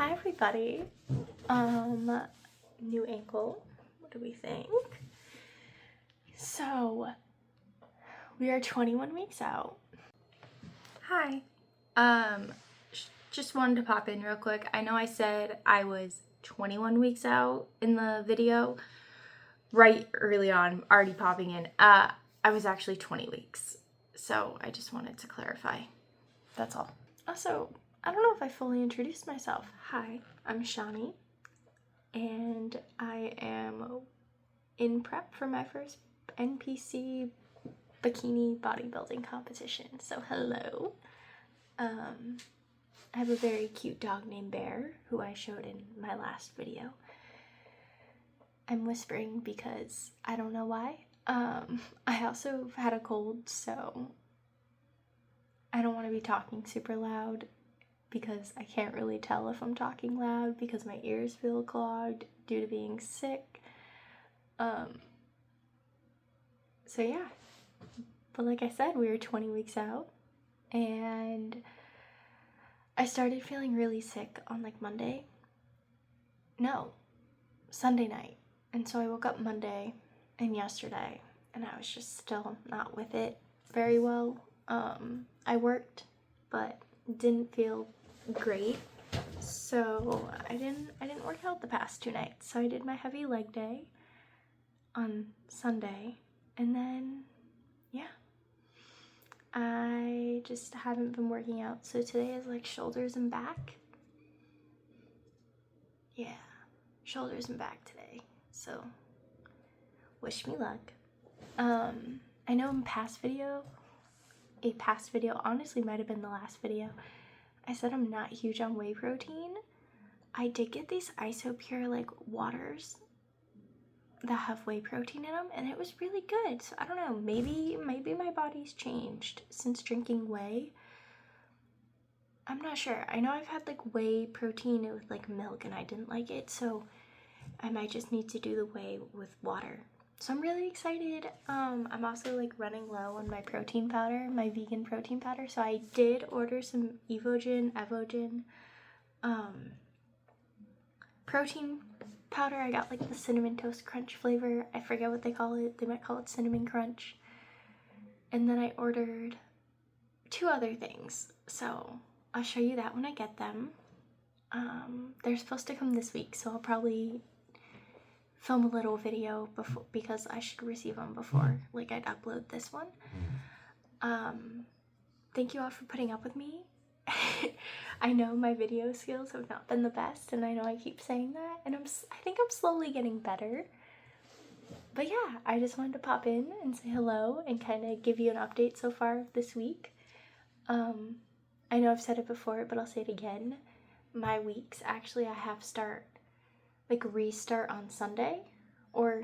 Hi everybody. New ankle. What do we think? So, we are 21 weeks out. Hi. Just wanted to pop in real quick. I know I said I was 21 weeks out in the video right early on, already popping in. I was actually 20 weeks. So, I just wanted to clarify. That's all. Also, I don't know if I fully introduced myself. Hi, I'm Shani, and I am in prep for my first NPC bikini bodybuilding competition. So hello. I have a very cute dog named Bear, who I showed in my last video. I'm whispering because I don't know why. I also had a cold, so I don't want to be talking super loud because I can't really tell if I'm talking loud because my ears feel clogged due to being sick. So yeah. But like I said, we were 20 weeks out, and I started feeling really sick on like Sunday night. And so I woke up Monday and yesterday, and I was just still not with it very well. I worked, but didn't feel great, so I didn't work out the past 2 nights. So I did my heavy leg day on Sunday, and then yeah, I just haven't been working out. So today is like shoulders and back. Yeah, shoulders and back today. So wish me luck. I know in a past video, honestly might have been the last video, I said I'm not huge on whey protein. I did get these Isopure like waters that have whey protein in them, and it was really good. So I don't know, maybe my body's changed since drinking whey. I'm not sure. I know I've had like whey protein with like milk and I didn't like it, so I might just need to do the whey with water. So I'm really excited. I'm also like running low on my protein powder, my vegan protein powder. So I did order some Evogen protein powder. I got like the cinnamon toast crunch flavor. I forget what they call it. They might call it cinnamon crunch. And then I ordered 2 other things. So I'll show you that when I get them. They're supposed to come this week, so I'll probably film a little video before, because I should receive them before like I'd upload this one. Thank you all for putting up with me. I know my video skills have not been the best, and I know I keep saying that, and I think I'm slowly getting better. But yeah, I just wanted to pop in and say hello and kind of give you an update so far this week. I know I've said it before, but I'll say it again. My weeks, actually, I have restart on Sunday, or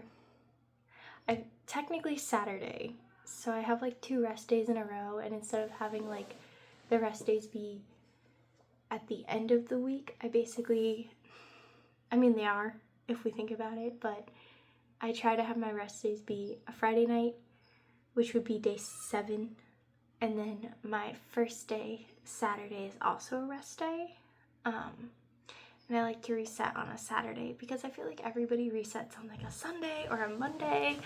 I technically Saturday. So I have like 2 rest days in a row, and instead of having like the rest days be at the end of the week, they are if we think about it, but I try to have my rest days be a Friday night, which would be day 7, and then my first day, Saturday, is also a rest day. And I like to reset on a Saturday because I feel like everybody resets on like a Sunday or a Monday,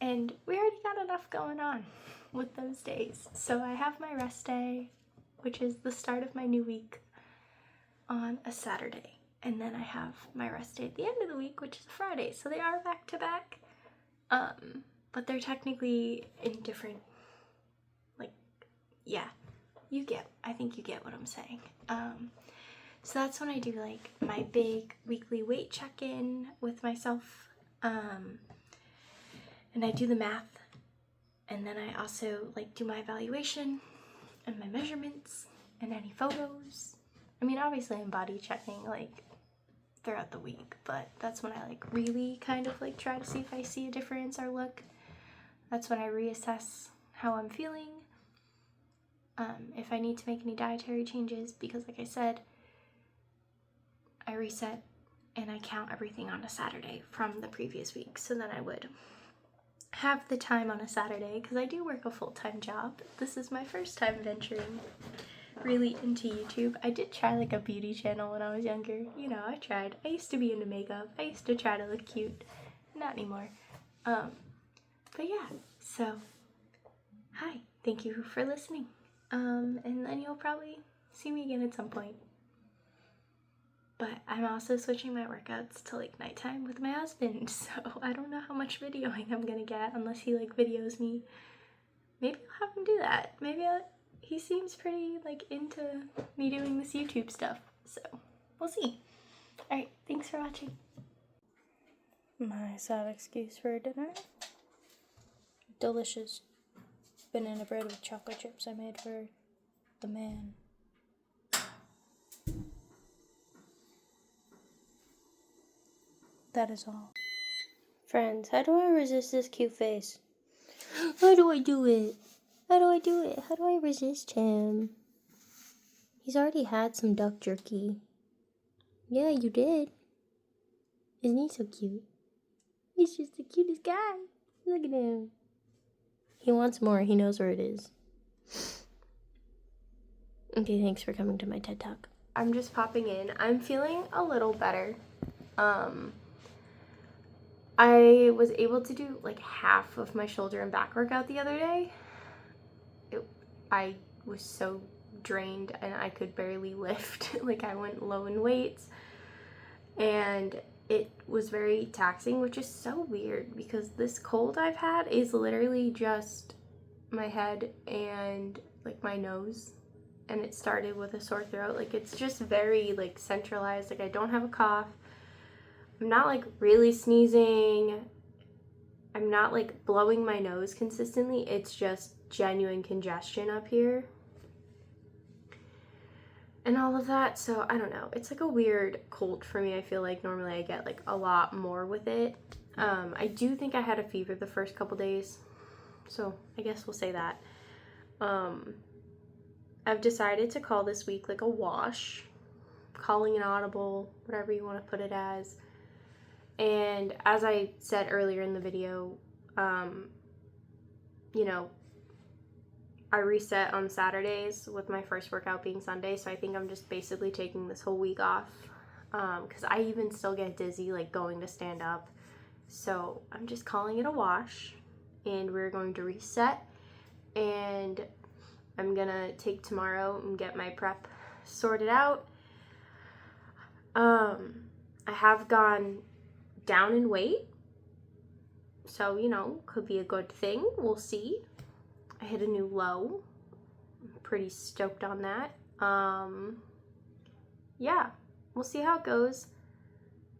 and we already got enough going on with those days. So I have my rest day, which is the start of my new week, on a Saturday, and then I have my rest day at the end of the week, which is a Friday. So they are back to back, but they're technically in different, I think you get what I'm saying. So that's when I do like my big weekly weight check-in with myself, and I do the math, and then I also like do my evaluation and my measurements and any photos. I mean, obviously I'm body checking like throughout the week, but that's when I like really kind of like try to see if I see a difference or look. That's when I reassess how I'm feeling, if I need to make any dietary changes, because like I said, I reset and I count everything on a Saturday from the previous week, so then I would have the time on a Saturday, because I do work a full-time job. This is my first time venturing really into YouTube. I did try like a beauty channel when I was younger. You know, I tried. I used to be into makeup. I used to try to look cute. Not anymore. But yeah, so hi, thank you for listening. And then you'll probably see me again at some point. But I'm also switching my workouts to like nighttime with my husband, so I don't know how much videoing I'm gonna get unless he like videos me. Maybe I'll have him do that. He seems pretty like into me doing this YouTube stuff, so we'll see. Alright, thanks for watching. My sad excuse for dinner. Delicious banana bread with chocolate chips I made for the man. That is all. Friends, how do I resist this cute face? How do I do it? How do I do it? How do I resist him? He's already had some duck jerky. Yeah, you did. Isn't he so cute? He's just the cutest guy. Look at him. He wants more. He knows where it is. Okay, thanks for coming to my TED Talk. I'm just popping in. I'm feeling a little better. I was able to do like half of my shoulder and back workout the other day. I was so drained and I could barely lift. Like I went low in weights and it was very taxing, which is so weird because this cold I've had is literally just my head and like my nose, and it started with a sore throat. Like it's just very like centralized. Like I don't have a cough. I'm not like really sneezing. I'm not like blowing my nose consistently. It's just genuine congestion up here and all of that. So I don't know. It's like a weird cold for me. I feel like normally I get like a lot more with it. I do think I had a fever the first couple days. So I guess we'll say that. I've decided to call this week like a wash. Calling an audible, whatever you want to put it as. And as I said earlier in the video, you know, I reset on Saturdays with my first workout being Sunday, so I think I'm just basically taking this whole week off because I even still get dizzy like going to stand up. So I'm just calling it a wash, and we're going to reset, and I'm gonna take tomorrow and get my prep sorted out. I have gone down in weight, so you know, could be a good thing. We'll see. I hit a new low. I'm pretty stoked on that. Yeah, we'll see how it goes,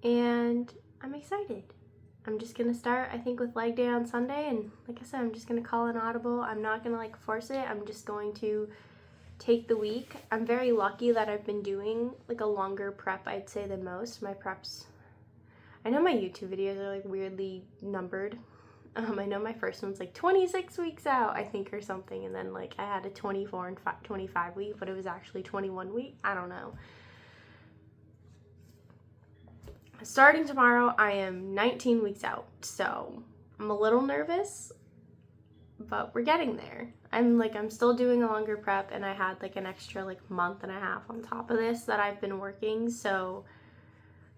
and I'm excited. I'm just gonna start, I think, with leg day on Sunday, and like I said, I'm just gonna call an audible. I'm not gonna like force it. I'm just going to take the week. I'm very lucky that I've been doing like a longer prep, I'd say, than most. My preps, I know my YouTube videos are like weirdly numbered. I know my first one's like 26 weeks out, I think, or something, and then like I had a 24 and 25 week, but it was actually 21 week. I don't know. Starting tomorrow, I am 19 weeks out, so I'm a little nervous, but we're getting there. I'm still doing a longer prep, and I had like an extra like month and a half on top of this that I've been working, so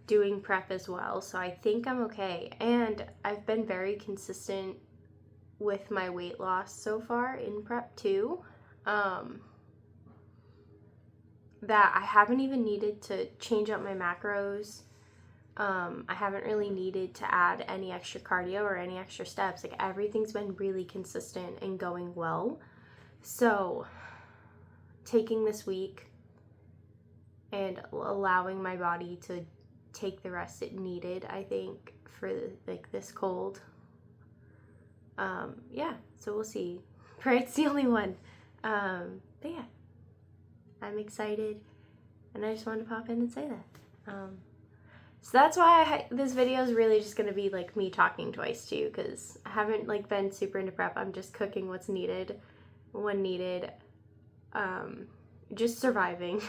doing prep as well. So I think I'm okay, and I've been very consistent with my weight loss so far in prep too. That I haven't even needed to change up my macros. I haven't really needed to add any extra cardio or any extra steps. Like everything's been really consistent and going well. So taking this week and allowing my body to take the rest it needed, I think, for like this cold. Yeah, so we'll see. Prite's the only one. But yeah, I'm excited, and I just wanted to pop in and say that. So that's why this video is really just going to be like me talking twice too, because I haven't like been super into prep. I'm just cooking what's needed when needed. Just surviving.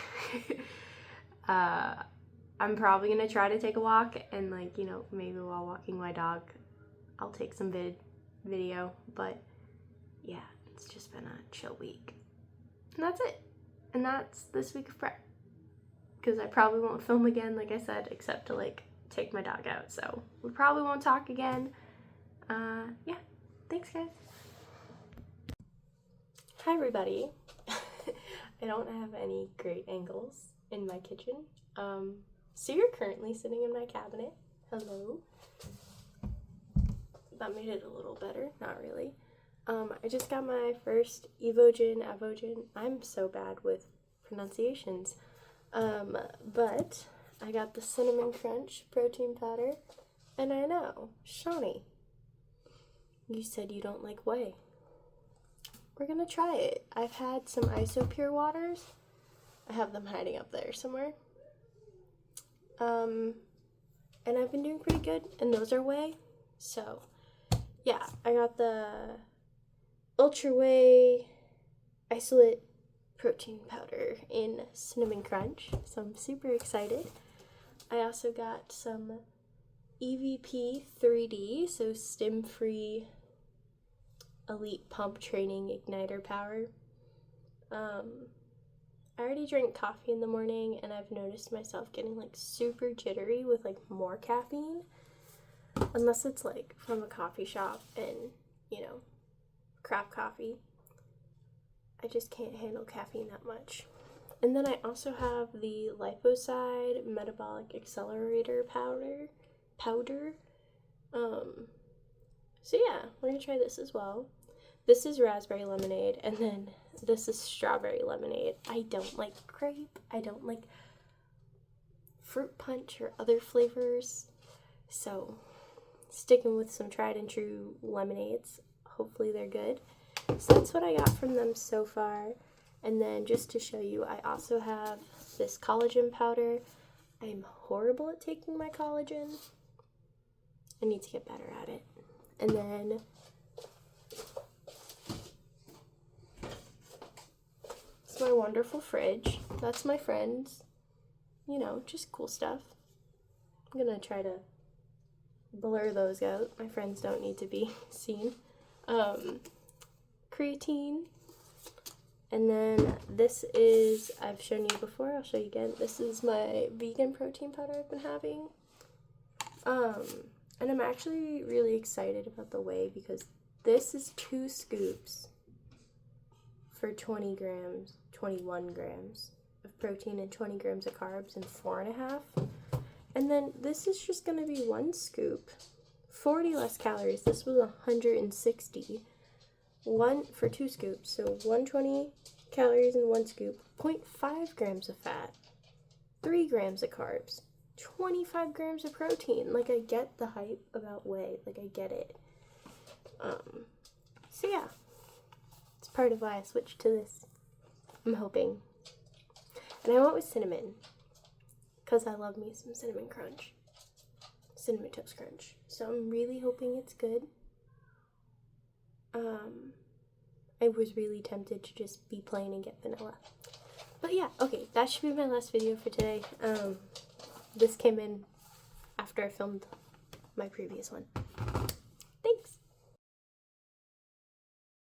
I'm probably going to try to take a walk, and like, you know, maybe while walking my dog, I'll take some video, but yeah, it's just been a chill week. And that's it. And that's this week of prep. Because I probably won't film again, like I said, except to like take my dog out. So we probably won't talk again. Yeah, thanks guys. Hi everybody. I don't have any great angles in my kitchen. So you're currently sitting in my cabinet. Hello. That made it a little better, not really. I just got my first Avogen. I'm so bad with pronunciations. But I got the Cinnamon Crunch protein powder, and I know, Shawnee, you said you don't like whey. We're gonna try it. I've had some Isopure waters. I have them hiding up there somewhere. And I've been doing pretty good, and those are whey. So, yeah, I got the Ultra Whey Isolate protein powder in Cinnamon Crunch, so I'm super excited. I also got some EVP 3D, so stim-free elite pump training igniter power. I already drank coffee in the morning, and I've noticed myself getting like super jittery with like more caffeine, unless it's like from a coffee shop and, you know, crap coffee. I just can't handle caffeine that much. And then I also have the Liposide Metabolic Accelerator powder. So yeah, we're gonna try this as well. This is raspberry lemonade, and then this is strawberry lemonade. I don't like grape. I don't like fruit punch or other flavors. So sticking with some tried and true lemonades. Hopefully they're good. So that's what I got from them so far. And then just to show you, I also have this collagen powder. I'm horrible at taking my collagen. I need to get better at it. And then it's my wonderful fridge. That's my friends. You know, just cool stuff. I'm gonna try to blur those out. My friends don't need to be seen. Creatine. And then this is, I've shown you before, I'll show you again. This is my vegan protein powder I've been having. And I'm actually really excited about the whey because this is 2 scoops for 20 grams, 21 grams of protein and 20 grams of carbs and 4.5. And then this is just going to be 1 scoop, 40 less calories. This was 160. One for 2 scoops, so 120 calories in 1 scoop, 0.5 grams of fat, 3 grams of carbs, 25 grams of protein. Like, I get the hype about whey. Like, I get it. So yeah, it's part of why I switched to this. I'm hoping. And I went with cinnamon, because I love me some Cinnamon Crunch. Cinnamon Toast Crunch. So I'm really hoping it's good. I was really tempted to just be plain and get vanilla. But yeah, okay, that should be my last video for today. This came in after I filmed my previous one.